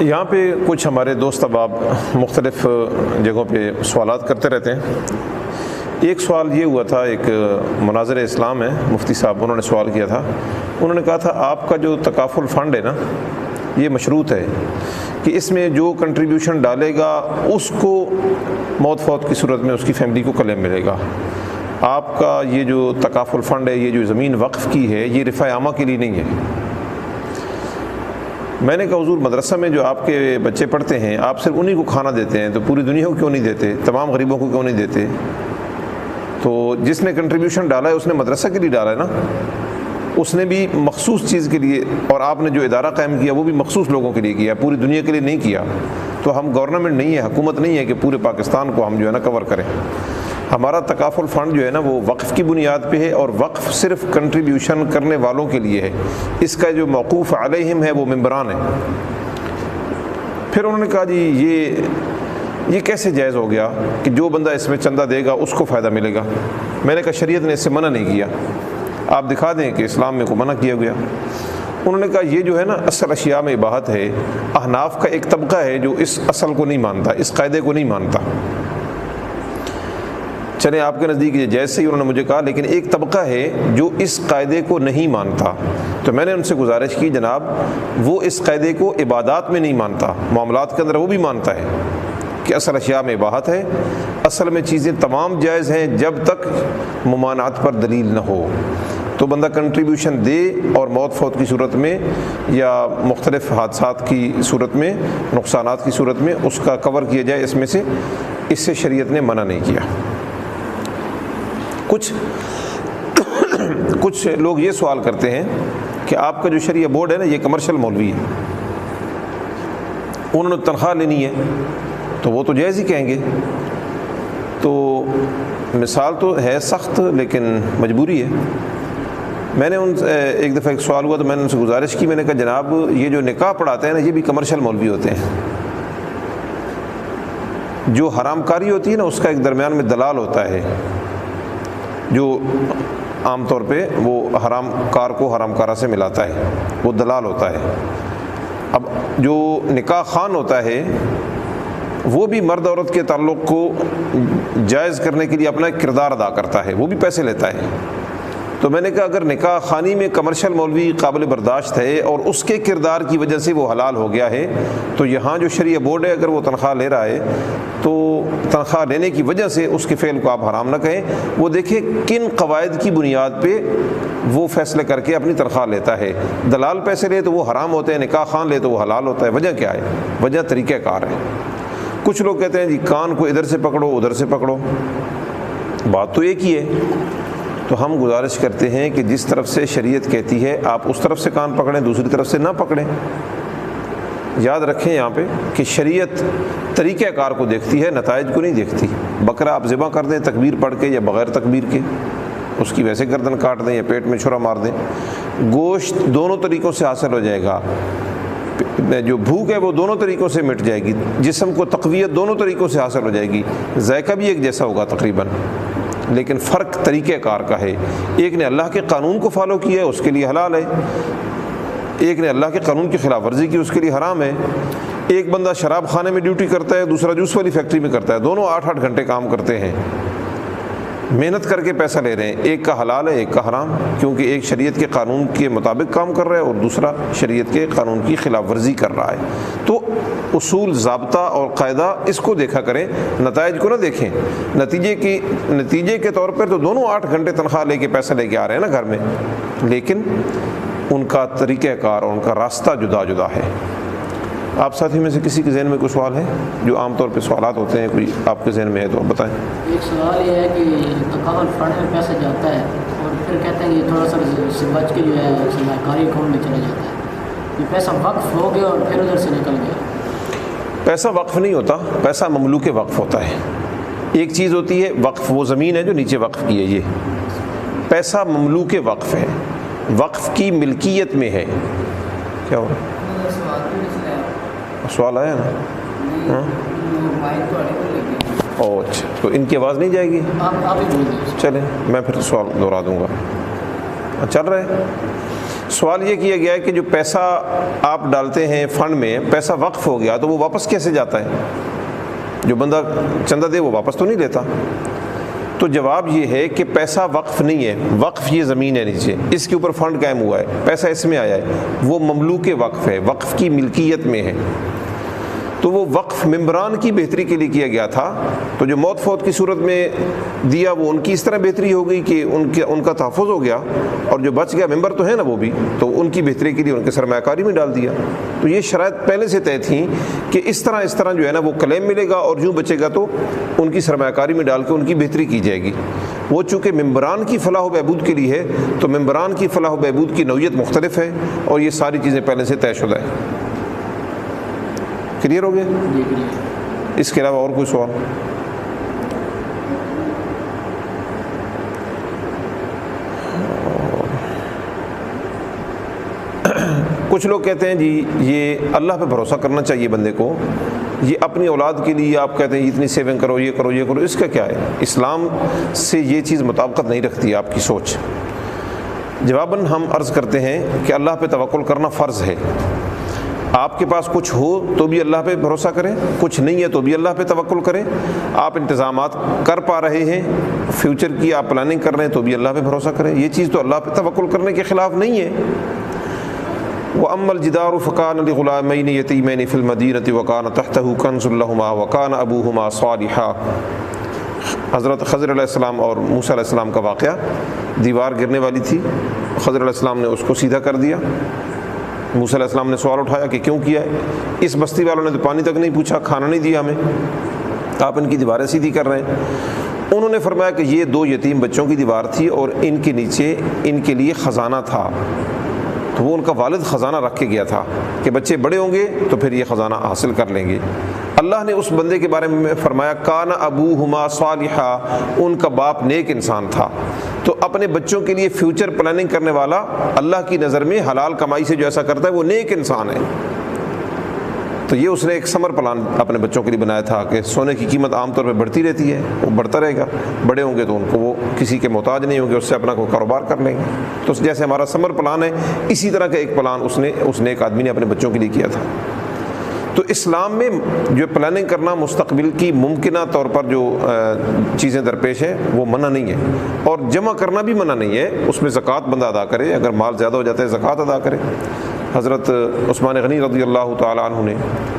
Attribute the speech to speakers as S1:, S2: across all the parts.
S1: یہاں پہ کچھ ہمارے دوست احباب مختلف جگہوں پہ سوالات کرتے رہتے ہیں۔ ایک سوال یہ ہوا تھا، ایک مناظر اسلام ہے مفتی صاحب، انہوں نے سوال کیا تھا، انہوں نے کہا تھا آپ کا جو تکافل فنڈ ہے نا یہ مشروط ہے کہ اس میں جو کنٹریبیوشن ڈالے گا اس کو موت فوت کی صورت میں اس کی فیملی کو کلیم ملے گا۔ آپ کا یہ جو تکافل فنڈ ہے، یہ جو زمین وقف کی ہے، یہ رفع عامہ کے لیے نہیں ہے۔ میں نے کہا حضور مدرسہ میں جو آپ کے بچے پڑھتے ہیں آپ صرف انہی کو کھانا دیتے ہیں، تو پوری دنیا کو کیوں نہیں دیتے؟ تمام غریبوں کو کیوں نہیں دیتے؟ تو جس نے کنٹریبیوشن ڈالا ہے اس نے مدرسہ کے لیے ڈالا ہے نا، اس نے بھی مخصوص چیز کے لیے، اور آپ نے جو ادارہ قائم کیا وہ بھی مخصوص لوگوں کے لیے کیا، پوری دنیا کے لیے نہیں کیا۔ تو ہم گورنمنٹ نہیں ہے، حکومت نہیں ہے کہ پورے پاکستان کو ہم جو ہے نا کور کریں۔ ہمارا تکافل فنڈ جو ہے نا وہ وقف کی بنیاد پہ ہے، اور وقف صرف کنٹریبیوشن کرنے والوں کے لیے ہے۔ اس کا جو موقوف علیہم ہے وہ ممبران ہیں۔ پھر انہوں نے کہا جی یہ کیسے جائز ہو گیا کہ جو بندہ اس میں چندہ دے گا اس کو فائدہ ملے گا؟ میں نے کہا شریعت نے اس سے منع نہیں کیا، آپ دکھا دیں کہ اسلام میں کو منع کیا گیا۔ انہوں نے کہا یہ جو ہے نا اصل اشیاء میں اباحت ہے، احناف کا ایک طبقہ ہے جو اس اصل کو نہیں مانتا، اس قاعدے کو نہیں مانتا۔ چلیں آپ کے نزدیک یہ جائز صحیح، انہوں نے مجھے کہا، لیکن ایک طبقہ ہے جو اس قاعدے کو نہیں مانتا۔ تو میں نے ان سے گزارش کی جناب وہ اس قاعدے کو عبادات میں نہیں مانتا، معاملات کے اندر وہ بھی مانتا ہے کہ اصل اشیاء میں اباحت ہے، اصل میں چیزیں تمام جائز ہیں جب تک ممانعت پر دلیل نہ ہو۔ تو بندہ کنٹریبیوشن دے اور موت فوت کی صورت میں یا مختلف حادثات کی صورت میں، نقصانات کی صورت میں اس کا کور کیا جائے اس میں سے، اس سے شریعت نے منع نہیں کیا۔ کچھ لوگ یہ سوال کرتے ہیں کہ آپ کا جو شریعہ بورڈ ہے نا یہ کمرشل مولوی ہے، انہوں نے تنخواہ لینی ہے تو وہ تو جائز ہی کہیں گے۔ تو مثال تو ہے سخت لیکن مجبوری ہے۔ میں نے ایک دفعہ ایک سوال ہوا تو میں نے ان سے گزارش کی، میں نے کہا جناب یہ جو نکاح پڑھاتے ہیں نا یہ بھی کمرشل مولوی ہوتے ہیں۔ جو حرام کاری ہوتی ہے نا اس کا ایک درمیان میں دلال ہوتا ہے، جو عام طور پہ وہ حرام کار کو حرام کارہ سے ملاتا ہے، وہ دلال ہوتا ہے۔ اب جو نکاح خوان ہوتا ہے وہ بھی مرد عورت کے تعلق کو جائز کرنے کے لیے اپنا ایک کردار ادا کرتا ہے، وہ بھی پیسے لیتا ہے۔ تو میں نے کہا اگر نکاح خوانی میں کمرشل مولوی قابل برداشت ہے اور اس کے کردار کی وجہ سے وہ حلال ہو گیا ہے، تو یہاں جو شریعہ بورڈ ہے اگر وہ تنخواہ لے رہا ہے تو تنخواہ لینے کی وجہ سے اس کے فعل کو آپ حرام نہ کہیں۔ وہ دیکھیں کن قواعد کی بنیاد پہ وہ فیصلے کر کے اپنی تنخواہ لیتا ہے۔ دلال پیسے لے تو وہ حرام ہوتے ہیں، نکاح خوان لے تو وہ حلال ہوتا ہے۔ وجہ کیا ہے؟ وجہ طریقہ کار ہے۔ کچھ لوگ کہتے ہیں جی کان کو ادھر سے پکڑو ادھر سے پکڑو، بات تو ایک ہی ہے۔ تو ہم گزارش کرتے ہیں کہ جس طرف سے شریعت کہتی ہے آپ اس طرف سے کان پکڑیں، دوسری طرف سے نہ پکڑیں۔ یاد رکھیں یہاں پہ کہ شریعت طریقہ کار کو دیکھتی ہے، نتائج کو نہیں دیکھتی۔ بکرا آپ ذبح کر دیں تکبیر پڑھ کے یا بغیر تکبیر کے، اس کی ویسے گردن کاٹ دیں یا پیٹ میں چھرا مار دیں، گوشت دونوں طریقوں سے حاصل ہو جائے گا، جو بھوک ہے وہ دونوں طریقوں سے مٹ جائے گی، جسم کو تقویت دونوں طریقوں سے حاصل ہو جائے گی، ذائقہ بھی ایک جیسا ہوگا تقریباً، لیکن فرق طریقہ کار کا ہے۔ ایک نے اللہ کے قانون کو فالو کیا ہے اس کے لیے حلال ہے، ایک نے اللہ کے قانون کی خلاف ورزی کی اس کے لیے حرام ہے۔ ایک بندہ شراب خانے میں ڈیوٹی کرتا ہے، دوسرا جوس والی فیکٹری میں کرتا ہے، دونوں 8-8 گھنٹے کام کرتے ہیں، محنت کر کے پیسہ لے رہے ہیں، ایک کا حلال ہے ایک کا حرام، کیونکہ ایک شریعت کے قانون کے مطابق کام کر رہا ہے اور دوسرا شریعت کے قانون کی خلاف ورزی کر رہا ہے۔ تو اصول، ضابطہ اور قاعدہ اس کو دیکھا کریں، نتائج کو نہ دیکھیں۔ نتیجے کے طور پر تو دونوں 8 گھنٹے تنخواہ لے کے پیسہ لے کے آ رہے ہیں نا گھر میں، لیکن ان کا طریقہ کار اور ان کا راستہ جدا جدا ہے۔ آپ ساتھی میں سے کسی کے ذہن میں کوئی سوال ہے؟ جو عام طور پہ سوالات ہوتے ہیں، کوئی آپ کے ذہن میں ہے تو آپ بتائیں۔
S2: ایک سوال یہ ہے کہ تکافل فنڈ میں پیسہ جاتا ہے اور پھر کہتے ہیں کہ تھوڑا سا بچ کے جو ہے سرمایہ کاری اکاؤنٹ میں چلا جاتا ہے، یہ پیسہ وقف ہو گیا اور پھر ادھر سے نکل گیا۔
S1: پیسہ وقف نہیں ہوتا، پیسہ مملوک وقف ہوتا ہے۔ ایک چیز ہوتی ہے وقف، وہ زمین ہے جو نیچے وقف کی ہے، یہ پیسہ مملوک وقف ہے، وقف کی ملکیت میں ہے۔ کیا ہو رہا ہے؟ سوال آیا نا؟ اچھا، تو ان کی آواز نہیں جائے گی؟ چلیں میں پھر سوال دہرا دوں گا، چل رہا ہے۔ سوال یہ کیا گیا ہے کہ جو پیسہ آپ ڈالتے ہیں فنڈ میں، پیسہ وقف ہو گیا تو وہ واپس کیسے جاتا ہے؟ جو بندہ چندہ دے وہ واپس تو نہیں لیتا۔ تو جواب یہ ہے کہ پیسہ وقف نہیں ہے، وقف یہ زمین ہے نیچے، اس کے اوپر فنڈ قائم ہوا ہے، پیسہ اس میں آیا ہے، وہ مملوک وقف ہے، وقف کی ملکیت میں ہے۔ تو وہ وقف ممبران کی بہتری کے لیے کیا گیا تھا، تو جو موت فوت کی صورت میں دیا وہ ان کی اس طرح بہتری ہو گئی کہ ان کا تحفظ ہو گیا، اور جو بچ گیا ممبر تو ہے نا وہ بھی، تو ان کی بہتری کے لیے ان کے سرمایہ کاری میں ڈال دیا۔ تو یہ شرائط پہلے سے طے تھیں کہ اس طرح جو ہے نا وہ کلیم ملے گا، اور جو بچے گا تو ان کی سرمایہ کاری میں ڈال کے ان کی بہتری کی جائے گی۔ وہ چونکہ ممبران کی فلاح و بہبود کے لیے ہے، تو ممبران کی فلاح و بہبود کی نوعیت مختلف ہے، اور یہ ساری چیزیں پہلے سے طے شدہ ہے۔ کلیئر ہو گیا؟
S2: جی کلیئر۔
S1: اس کے علاوہ اور کوئی سوال؟ کچھ لوگ کہتے ہیں جی یہ اللہ پہ بھروسہ کرنا چاہیے بندے کو، یہ اپنی اولاد کے لیے آپ کہتے ہیں اتنی سیونگ کرو، یہ کرو، یہ کرو، اس کا کیا ہے؟ اسلام سے یہ چیز مطابقت نہیں رکھتی آپ کی سوچ۔ جواباً ہم عرض کرتے ہیں کہ اللہ پہ توکل کرنا فرض ہے۔ آپ کے پاس کچھ ہو تو بھی اللہ پہ بھروسہ کریں، کچھ نہیں ہے تو بھی اللہ پہ توکل کریں۔ آپ انتظامات کر پا رہے ہیں، فیوچر کی آپ پلاننگ کر رہے ہیں تو بھی اللہ پہ بھروسہ کریں، یہ چیز تو اللہ پہ توکل کرنے کے خلاف نہیں ہے۔ وَأَمَّا الْجِدَارُ فَكَانَ لِغُلَامَيْنِ يَتِيمَيْنِ فِي الْمَدِينَةِ وَكَانَ تَحْتَهُ كَنْزٌ لَهُمَا وَكَانَ أَبُوهُمَا صَالِحًا۔ حضرت خضر علیہ السلام اور موسیٰ علیہ السلام کا واقعہ، دیوار گرنے والی تھی، خضر علیہ السلام نے اس کو سیدھا کر دیا۔ موسیٰ علیہ السلام نے سوال اٹھایا کہ کیوں کیا ہے؟ اس بستی والوں نے تو پانی تک نہیں پوچھا، کھانا نہیں دیا ہمیں، آپ ان کی دیواریں سیدھی کر رہے ہیں۔ انہوں نے فرمایا کہ یہ 2 یتیم بچوں کی دیوار تھی، اور ان کے نیچے ان کے لیے خزانہ تھا، تو وہ ان کا والد خزانہ رکھ کے گیا تھا کہ بچے بڑے ہوں گے تو پھر یہ خزانہ حاصل کر لیں گے۔ اللہ نے اس بندے کے بارے میں فرمایا کان ابوہما صالحا، ان کا باپ نیک انسان تھا۔ تو اپنے بچوں کے لیے فیوچر پلاننگ کرنے والا اللہ کی نظر میں حلال کمائی سے جو ایسا کرتا ہے وہ نیک انسان ہے۔ تو یہ اس نے ایک سمر پلان اپنے بچوں کے لیے بنایا تھا کہ سونے کی قیمت عام طور پہ بڑھتی رہتی ہے، وہ بڑھتا رہے گا، بڑے ہوں گے تو ان کو وہ کسی کے محتاج نہیں ہوں گے، اس سے اپنا کوئی کاروبار کر لیں گے۔ تو جیسے ہمارا سمر پلان ہے، اسی طرح کا ایک پلان اس نے ایک آدمی نے اپنے بچوں کے لیے کیا تھا۔ تو اسلام میں جو پلاننگ کرنا مستقبل کی ممکنہ طور پر جو چیزیں درپیش ہیں وہ منع نہیں ہے، اور جمع کرنا بھی منع نہیں ہے، اس میں زکوٰۃ بندہ ادا کرے، اگر مال زیادہ ہو جاتا ہے زکوٰۃ ادا کرے۔ حضرت عثمان غنی رضی اللہ تعالیٰ عنہ نے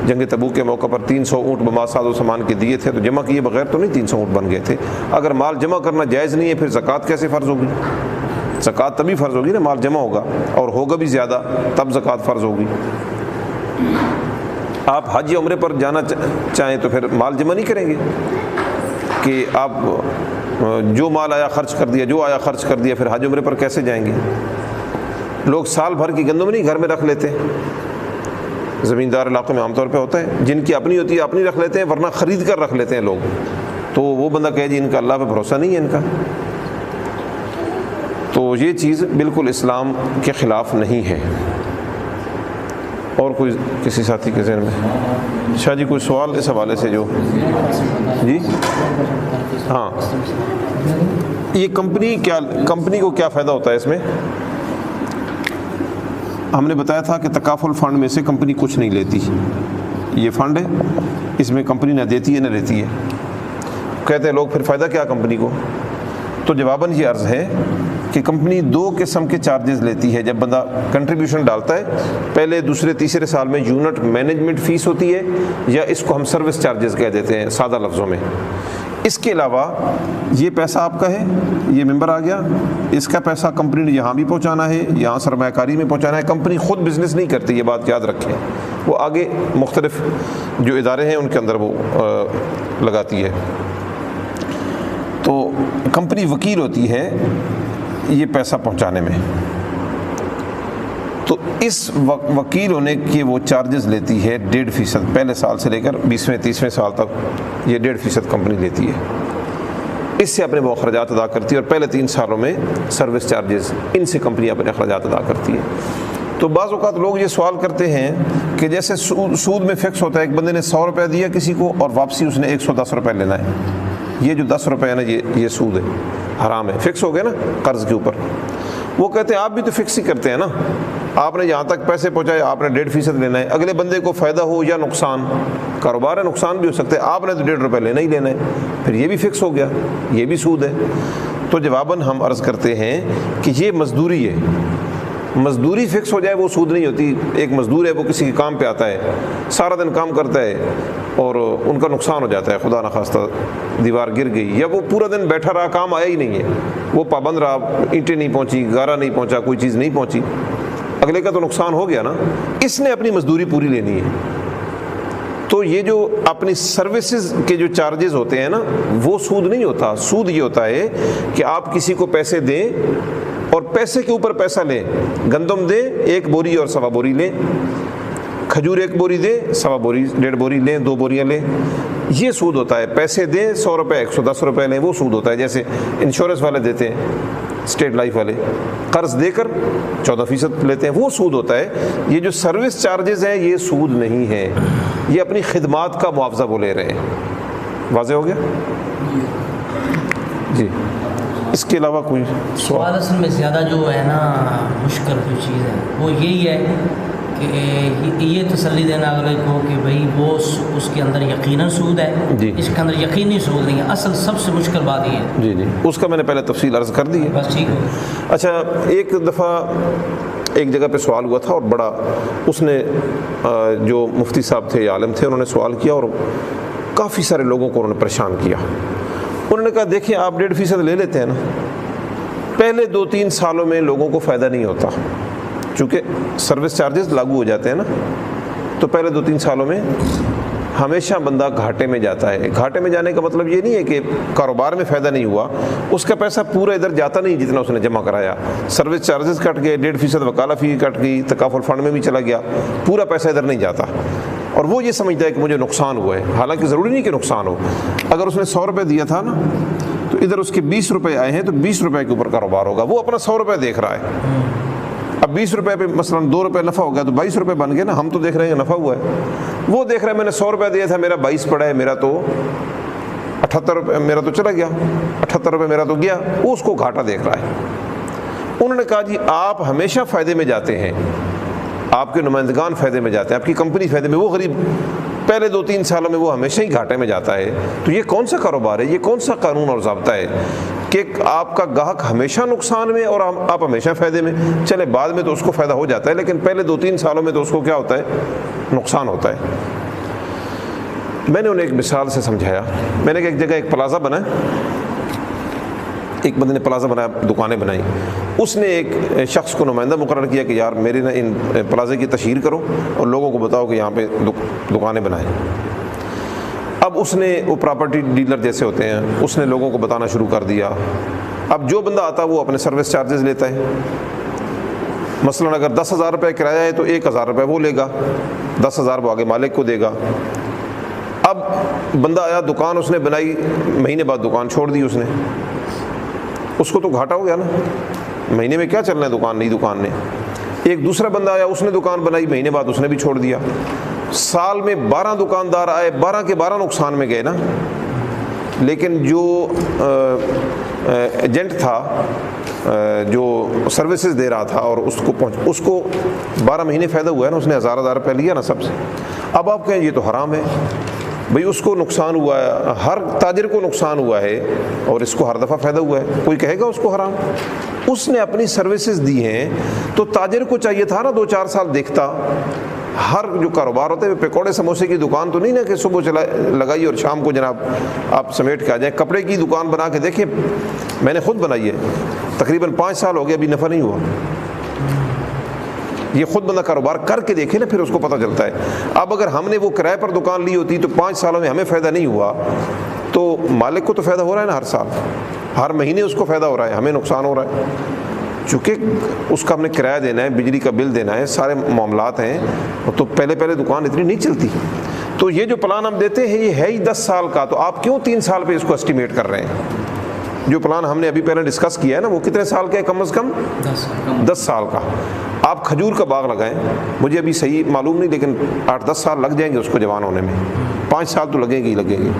S1: جنگ تبوک کے موقع پر 300 اونٹ بما ساز و سامان کے دیے تھے، تو جمع کیے بغیر تو نہیں 300 اونٹ بن گئے تھے۔ اگر مال جمع کرنا جائز نہیں ہے پھر زکوٰۃ کیسے فرض ہوگی؟ زکوٰۃ تبھی فرض ہوگی نا مال جمع ہوگا، اور ہوگا بھی زیادہ، تب زکوٰۃ فرض ہوگی۔ آپ حج یا عمرے پر جانا چاہیں تو پھر مال جمع نہیں کریں گے کہ آپ جو مال آیا خرچ کر دیا، جو آیا خرچ کر دیا، پھر حج عمرے پر کیسے جائیں گے؟ لوگ سال بھر کی گندم نہیں گھر میں رکھ لیتے، زمیندار علاقوں میں عام طور پہ ہوتا ہے، جن کی اپنی ہوتی ہے اپنی رکھ لیتے ہیں، ورنہ خرید کر رکھ لیتے ہیں لوگ۔ تو وہ بندہ کہے جی ان کا اللہ پہ بھروسہ نہیں ہے ان کا، تو یہ چیز بالکل اسلام کے خلاف نہیں ہے۔ اور کوئی کسی ساتھی کے ذہن میں شاہ جی کوئی سوال اس حوالے سے جو جی؟ ہاں، یہ کمپنی کو کیا فائدہ ہوتا ہے اس میں؟ ہم نے بتایا تھا کہ تکافل فنڈ میں سے کمپنی کچھ نہیں لیتی، یہ فنڈ ہے، اس میں کمپنی نہ دیتی ہے نہ لیتی ہے۔ کہتے ہیں لوگ پھر فائدہ کیا کمپنی کو؟ تو جواباً یہ عرض ہے کہ کمپنی 2 قسم کے چارجز لیتی ہے۔ جب بندہ کنٹریبیوشن ڈالتا ہے، پہلے دوسرے تیسرے سال میں یونٹ مینجمنٹ فیس ہوتی ہے، یا اس کو ہم سروس چارجز کہہ دیتے ہیں سادہ لفظوں میں۔ اس کے علاوہ یہ پیسہ آپ کا ہے، یہ ممبر آ گیا، اس کا پیسہ کمپنی نے یہاں بھی پہنچانا ہے، یہاں سرمایہ کاری میں پہنچانا ہے۔ کمپنی خود بزنس نہیں کرتی، یہ بات یاد رکھیں، وہ آگے مختلف جو ادارے ہیں ان کے اندر وہ لگاتی ہے۔ تو کمپنی وکیل ہوتی ہے یہ پیسہ پہنچانے میں، تو اس وکیل ہونے کے وہ چارجز لیتی ہے 1.5%، پہلے سال سے لے کر 20ویں 30ویں سال تک یہ 1.5% کمپنی لیتی ہے۔ اس سے اپنے وہ اخراجات ادا کرتی ہے، اور پہلے 3 سالوں میں سروس چارجز، ان سے کمپنی اپنے اخراجات ادا کرتی ہے۔ تو بعض اوقات لوگ یہ سوال کرتے ہیں کہ جیسے سود میں فکس ہوتا ہے، ایک بندے نے 100 روپے دیا کسی کو اور واپسی اس نے 110 روپے لینا ہے، یہ جو 10 روپے ہے نا یہ سود ہے، حرام ہے، فکس ہو گیا نا قرض کے اوپر۔ وہ کہتے ہیں آپ بھی تو فکس ہی کرتے ہیں نا, آپ نے جہاں تک پیسے پہنچائے آپ نے 1.5% لینا ہے, اگلے بندے کو فائدہ ہو یا نقصان, کاروبار ہے نقصان بھی ہو سکتا ہے, آپ نے تو 1.5 روپے لینا ہی لینا ہے, پھر یہ بھی فکس ہو گیا, یہ بھی سود ہے. تو جواباً ہم عرض کرتے ہیں کہ یہ مزدوری ہے, مزدوری فکس ہو جائے وہ سود نہیں ہوتی. ایک مزدور ہے وہ کسی کے کام پہ آتا ہے, سارا دن کام کرتا ہے اور ان کا نقصان ہو جاتا ہے, خدا نخواستہ دیوار گر گئی یا وہ پورا دن بیٹھا رہا, کام آیا ہی نہیں ہے, وہ پابند رہا, اینٹیں نہیں پہنچی, گارا نہیں پہنچا, کوئی چیز نہیں پہنچی, اگلے کا تو نقصان ہو گیا نا, اس نے اپنی مزدوری پوری لینی ہے. تو یہ جو اپنی سروسز کے جو چارجز ہوتے ہیں نا وہ سود نہیں ہوتا. سود یہ ہوتا ہے کہ آپ کسی کو پیسے دیں اور پیسے کے اوپر پیسہ لیں. گندم دیں 1 بوری اور 1.25 بوری لیں, کھجور 1 بوری دیں 1.25 بوری 1.5 بوری لیں, 2 بوریاں لیں, یہ سود ہوتا ہے. پیسے دیں 100 روپے 110 روپے لیں, وہ سود ہوتا ہے. جیسے انشورنس والے دیتے ہیں, اسٹیٹ لائف والے قرض دے کر 14% لیتے ہیں, وہ سود ہوتا ہے. یہ جو سروس چارجز ہیں یہ سود نہیں ہے, یہ اپنی خدمات کا معاوضہ وہ لے رہے ہیں. واضح ہو گیا جی؟ اس کے علاوہ کوئی
S3: سوال اصل میں زیادہ جو ہے نا مشکل جو چیز ہے وہ یہی ہے کہ یہ تسلی دینا اگلے کو کہ بھئی وہ اس کے اندر یقیناً سود ہے,
S1: جی,
S3: اس کے اندر یقینی سود نہیں ہے. اصل سب سے مشکل بات یہ ہے.
S1: جی جی, اس کا میں نے پہلے تفصیل عرض کر دی ہے.
S3: بس ٹھیک ہے.
S1: اچھا, ایک دفعہ ایک جگہ پہ سوال ہوا تھا اور بڑا, اس نے جو مفتی صاحب تھے یا عالم تھے انہوں نے سوال کیا اور کافی سارے لوگوں کو انہوں نے پریشان کیا. انہوں نے کہا دیکھیں آپ 1.5% لے لیتے ہیں نا, پہلے 2-3 سالوں میں لوگوں کو فائدہ نہیں ہوتا, چونکہ سروس چارجز لاگو ہو جاتے ہیں نا, تو پہلے 2-3 سالوں میں ہمیشہ بندہ گھاٹے میں جاتا ہے. گھاٹے میں جانے کا مطلب یہ نہیں ہے کہ کاروبار میں فائدہ نہیں ہوا, اس کا پیسہ پورا ادھر جاتا نہیں جتنا اس نے جمع کرایا. سروس چارجز کٹ گئے, 1.5% وکالہ فی کٹ گئی, تکافل فنڈ میں بھی چلا گیا, پورا پیسہ ادھر نہیں جاتا. اور وہ یہ سمجھتا ہے کہ مجھے نقصان ہوا ہے, حالانکہ ضروری نہیں کہ نقصان ہو. اگر اس نے 100 روپے دیا تھا نا تو ادھر اس کے 20 روپے آئے ہیں تو 20 روپے کے اوپر کاروبار ہوگا. وہ اپنا 100 روپے دیکھ رہا ہے. اب 20 روپے پہ مثلا 2 روپے نفع ہو گیا تو 22 روپے بن گئے نا. ہم تو دیکھ رہے ہیں نفع ہوا ہے, وہ دیکھ رہا ہے میں نے 100 روپے دیا تھا, میرا 22 پڑا ہے, میرا تو 78 روپے میرا تو چلا گیا, 78 روپے میرا تو گیا. وہ اس کو گھاٹا دیکھ رہا ہے. انہوں نے کہا جی آپ ہمیشہ فائدے میں جاتے ہیں, آپ کے نمائندگان فائدے میں جاتے ہیں, آپ کی کمپنی فائدے میں, وہ غریب پہلے 2-3 سالوں میں وہ ہمیشہ ہی گھاٹے میں جاتا ہے. تو یہ کون سا کاروبار ہے, یہ کون سا قانون اور ضابطہ ہے کہ آپ کا گاہک ہمیشہ نقصان میں اور آپ ہمیشہ فائدے میں؟ چلے بعد میں تو اس کو فائدہ ہو جاتا ہے, لیکن پہلے 2-3 سالوں میں تو اس کو کیا ہوتا ہے, نقصان ہوتا ہے. میں نے انہیں ایک مثال سے سمجھایا. میں نے ایک جگہ ایک پلازا بنا, ایک بندے نے پلازا بنایا, دکانیں بنائیں. اس نے ایک شخص کو نمائندہ مقرر کیا کہ یار میرے نا ان پلازے کی تشہیر کرو اور لوگوں کو بتاؤ کہ یہاں پہ دکانیں بنائیں. اب اس نے, وہ پراپرٹی ڈیلر جیسے ہوتے ہیں, اس نے لوگوں کو بتانا شروع کر دیا. اب جو بندہ آتا وہ اپنے سروس چارجز لیتا ہے. مثلا اگر 10,000 روپے کرایہ ہے تو 1,000 روپے وہ لے گا, 10,000 وہ آگے مالک کو دے گا. اب بندہ آیا, دکان اس نے بنائی, مہینے بعد دکان چھوڑ دی اس نے, اس کو تو گھاٹا ہو گیا نا, مہینے میں کیا چلنا ہے دکان, نئی دکان نے. ایک دوسرا بندہ آیا, اس نے دکان بنائی, مہینے بعد اس نے بھی چھوڑ دیا. سال میں 12 دکاندار آئے, 12 کے 12 نقصان میں گئے نا. لیکن جو ایجنٹ تھا جو سروسز دے رہا تھا اور اس کو 12 مہینے فائدہ ہوا ہے نا, اس نے 1,000 روپے لیا نا سب سے. اب آپ کہیں یہ تو حرام ہے. بھئی اس کو نقصان ہوا ہے, ہر تاجر کو نقصان ہوا ہے اور اس کو ہر دفعہ فائدہ ہوا ہے, کوئی کہے گا اس کو حرام؟ اس نے اپنی سروسز دی ہیں تو تاجر کو چاہیے تھا نا 2-4 سال دیکھتا. ہر جو کاروبار ہوتے ہیں, پکوڑے سموسے کی دکان تو نہیں نا کہ صبح لگائی اور شام کو جناب آپ سمیٹ کے آ جائیں. کپڑے کی دکان بنا کے دیکھیں, میں نے خود بنائی ہے, تقریباً 5 سال ہو گئے, ابھی نفع نہیں ہوا. یہ خود بندہ کاروبار کر کے دیکھے نا, پھر اس کو پتہ چلتا ہے. اب اگر ہم نے وہ کرائے پر دکان لی ہوتی تو 5 سالوں میں ہمیں فائدہ نہیں ہوا, تو مالک کو تو فائدہ ہو رہا ہے نا, ہر سال ہر مہینے اس کو فائدہ ہو رہا ہے, ہمیں نقصان ہو رہا ہے. چونکہ اس کا ہم نے کرایہ دینا ہے, بجلی کا بل دینا ہے, سارے معاملات ہیں, تو پہلے دکان اتنی نہیں چلتی. تو یہ جو پلان ہم دیتے ہیں یہ ہے ہی 10 سال کا, تو آپ کیوں 3 سال پہ اس کو اسٹیمیٹ کر رہے ہیں؟ جو پلان ہم نے ابھی پہلے ڈسکس کیا ہے نا, وہ کتنے سال کا ہے؟ کم از کم 10 سال کا. آپ کھجور کا باغ لگائیں, مجھے ابھی صحیح معلوم نہیں, لیکن 8-10 سال لگ جائیں گے اس کو جوان ہونے میں, 5 سال تو لگیں گے ہی لگیں گے.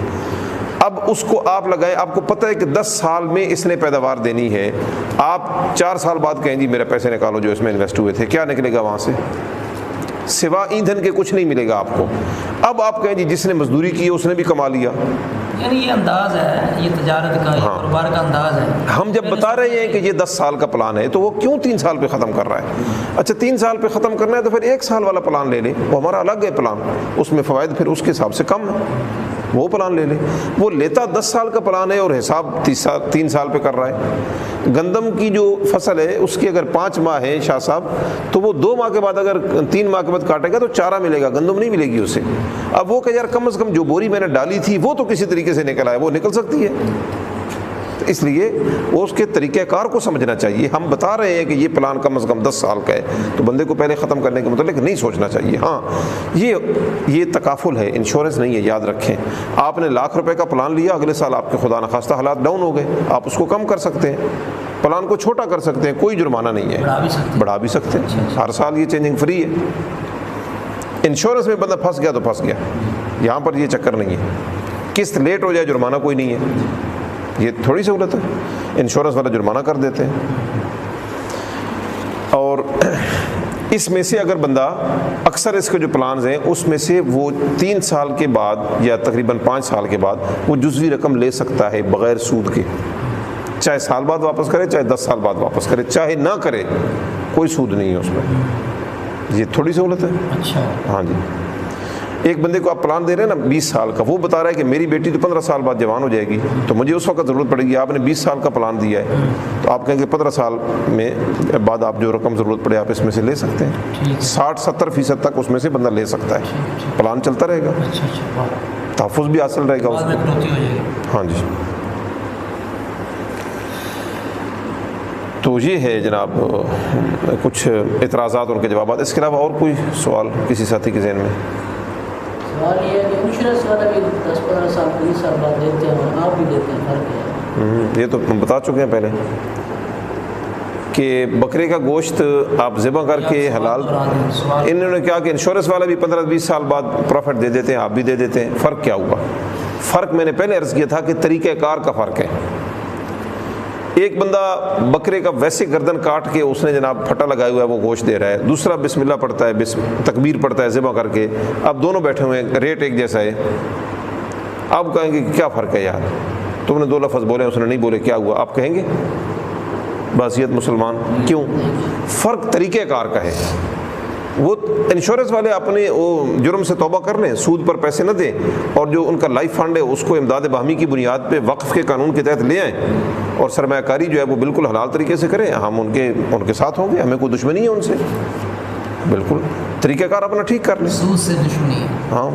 S1: اب اس کو آپ لگائیں, آپ کو پتہ ہے کہ 10 سال میں اس نے پیداوار دینی ہے, آپ 4 سال بعد کہیں جی میرے پیسے نکالو جو اس میں انویسٹ ہوئے تھے, کیا نکلے گا وہاں سے؟ سوا ایندھن کے کچھ نہیں ملے گا آپ کو. اب آپ کہیں جی جس نے مزدوری کی ہے اس نے بھی کما لیا.
S3: یعنی یہ انداز ہے, یہ تجارت کا, یہ کاروبار کا انداز ہے.
S1: ہم جب بتا رہے ہیں کہ یہ 10 سال کا پلان ہے تو وہ کیوں 3 سال پہ ختم کر رہا ہے؟ اچھا 3 سال پہ ختم کرنا ہے تو پھر 1 سال والا پلان لے لیں, وہ ہمارا الگ ہے پلان, اس میں فوائد پھر اس کے حساب سے کم ہے, وہ پلان لے لیں. وہ لیتا 10 سال کا پلان ہے اور حساب 3 سال پہ کر رہا ہے. گندم کی جو فصل ہے اس کی اگر 5 ماہ ہے شاہ صاحب, تو وہ 2 ماہ کے بعد اگر 3 ماہ کے بعد کاٹے گا تو چارہ ملے گا, گندم نہیں ملے گی اسے. اب وہ کہ یار کم از کم جو بوری میں نے ڈالی تھی وہ تو کسی طریقے سے نکل آئے, وہ نکل سکتی ہے. اس لیے وہ اس کے طریقہ کار کو سمجھنا چاہیے. ہم بتا رہے ہیں کہ یہ پلان کم از کم 10 سال کا ہے تو بندے کو پہلے ختم کرنے کے متعلق نہیں سوچنا چاہیے. ہاں یہ تکافل ہے, انشورنس نہیں ہے, یاد رکھیں. آپ نے ₹1,00,000 کا پلان لیا, اگلے سال آپ کے خدا نخواستہ حالات ڈاؤن ہو گئے, آپ اس کو کم کر سکتے ہیں, پلان کو چھوٹا کر سکتے ہیں, کوئی جرمانہ نہیں ہے, بڑھا بھی سکتے ہیں. ہر سال یہ چینجنگ فری ہے. انشورنس میں بندہ پھنس گیا تو پھنس گیا, یہاں پر یہ چکر نہیں ہے. قسط لیٹ ہو جائے جرمانہ کوئی نہیں ہے, یہ تھوڑی سہولت ہے. انشورنس والا جرمانہ کر دیتے ہیں. اور اس میں سے اگر بندہ اکثر اس کے جو پلانز ہیں اس میں سے وہ 3 سال کے بعد یا تقریباً 5 سال کے بعد وہ جزوی رقم لے سکتا ہے بغیر سود کے, چاہے سال بعد واپس کرے چاہے 10 سال بعد واپس کرے, چاہے نہ کرے, کوئی سود نہیں ہے اس میں. یہ تھوڑی سہولت ہے.
S3: اچھا
S1: ہاں جی. ایک بندے کو آپ پلان دے رہے ہیں نا 20 سال کا, وہ بتا رہا ہے کہ میری بیٹی تو 15 سال بعد جوان ہو جائے گی تو مجھے اس وقت ضرورت پڑے گی. آپ نے 20 سال کا پلان دیا ہے تو آپ کہیں گے 15 سال میں بعد آپ جو رقم ضرورت پڑے آپ اس میں سے لے سکتے ہیں. 60-70% تک اس میں سے بندہ لے سکتا ہے. پلان چلتا رہے گا, تحفظ بھی حاصل رہے گا اس کو. ہاں جی. تو یہ ہے جناب کچھ اعتراضات, ان کے جوابات. اس کے علاوہ اور کوئی سوال کسی ساتھی کے ذہن میں؟
S2: سوال یہ ہے کہ انشورنس والا بھی 10-15 سال 20 سال بعد دیتے ہیں اور آپ بھی دیتے ہیں, فرق ہے؟
S1: یہ تو ہم بتا چکے ہیں پہلے کہ بکرے کا گوشت آپ ذبح کر کے حلال, انہوں نے کہا کہ انشورنس والا بھی 15-20 سال بعد پروفٹ دے دیتے ہیں, آپ بھی دے دیتے ہیں. فرق کیا ہوا؟ فرق میں نے پہلے عرض کیا تھا کہ طریقہ کار کا فرق ہے. ایک بندہ بکرے کا ویسے گردن کاٹ کے اس نے جناب پھٹا لگایا ہوا ہے, وہ گوشت دے رہا ہے. دوسرا بسم اللہ پڑھتا ہے, تکبیر پڑھتا ہے ذبح کر کے. اب دونوں بیٹھے ہوئے ہیں, ریٹ ایک جیسا ہے. آپ کہیں گے کہ کیا فرق ہے یار, تم نے 2 لفظ بولے اس نے نہیں بولے, کیا ہوا؟ آپ کہیں گے بحیثیت مسلمان. کیوں؟ فرق طریقہ کار کا ہے. وہ انشورنس والے اپنے وہ جرم سے توبہ کر لیں, سود پر پیسے نہ دیں, اور جو ان کا لائف فنڈ ہے اس کو امداد باہمی کی بنیاد پہ وقف کے قانون کے تحت لے آئیں, اور سرمایہ کاری جو ہے وہ بالکل حلال طریقے سے کریں. ہم ان کے ساتھ ہوں گے, ہمیں کوئی دشمنی ہے ان سے. بالکل طریقہ کار اپنا ٹھیک کر لیں.
S3: سود سے دشمنی ہے.
S1: ہاں